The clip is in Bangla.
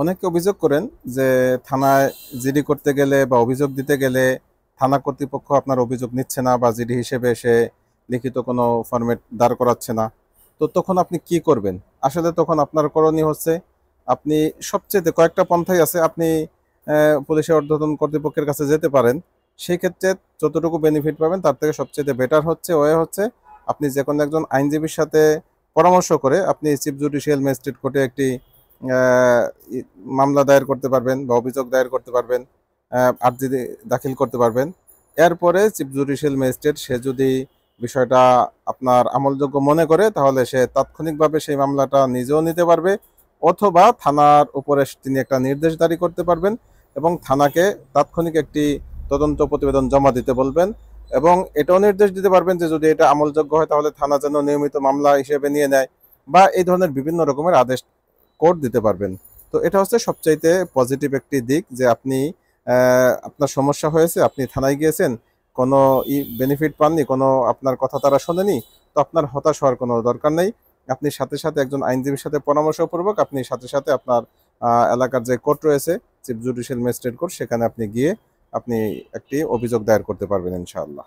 অনেকে অভিযোগ করেন যে থানায় জিডি করতে গেলে বা অভিযোগ দিতে গেলে থানা কর্তৃপক্ষ আপনার অভিযোগ নিচ্ছে না বা জিডি হিসেবে এসে লিখিত কোনো ফরম্যাট দাঁড় করাচ্ছে না। তো তখন আপনি কি করবেন? আসলে তখন আপনার করণীয় হচ্ছে আপনি সবচেয়ে কয়েকটা পন্থাই আছে। আপনি পুলিশের ঊর্ধ্বতন কর্তৃপক্ষের কাছে যেতে পারেন। সেই ক্ষেত্রে যতটুকু বেনিফিট পাবেন তার থেকে সবচেয়ে বেটার হচ্ছে আপনি যে কোনো একজন আইনজীবীর সাথে পরামর্শ করে আপনি চিফ জুডিশিয়াল ম্যাজিস্ট্রেট কোর্টে একটি আহ, মামলা দায়ের করতে পারবেন বা অভিযোগ দায়ের করতে পারবেন, আর্জি দাখিল করতে পারবেন। এরপরে চিফ জুডিশিয়াল ম্যাজিস্ট্রেট সে যদি বিষয়টা আপনার আমলযোগ্য মনে করে তাহলে সে তাৎক্ষণিকভাবে সেই মামলাটা নিজেও নিতে পারবে, অথবা থানার উপরে তিনি একটা নির্দেশ জারি করতে পারবেন এবং থানাকে তাৎক্ষণিক একটি তদন্ত প্রতিবেদন জমা দিতে বলবেন। এবং এটাও নির্দেশ দিতে পারবেন যে যদি এটা আমলযোগ্য হয় তাহলে থানা যেন নিয়মিত মামলা হিসেবে নিয়ে নেয়, বা এই ধরনের বিভিন্ন রকমের আদেশ কোড দিতে পারবেন। তো এটা হচ্ছে সবচাইতে পজিটিভ একটি দিক যে আপনি আপনার সমস্যা হয়েছে, আপনি থানায় গিয়েছেন, কোনো বেনিফিট পাননি, কোনো আপনার কথা তারা শোনেনি। তো আপনার হতাশ হওয়ার কোনো দরকার নেই। আপনি সাথে সাথে একজন আইনজীবীর সাথে পরামর্শপূর্বক আপনি সাথে সাথে আপনার এলাকার যে কোর্ট রয়েছে, চিফ জুডিশিয়াল ম্যাজিস্ট্রেট কোর্ট, সেখানে আপনি গিয়ে আপনি একটি অভিযোগ দায়ের করতে পারবেন ইনশাআল্লাহ।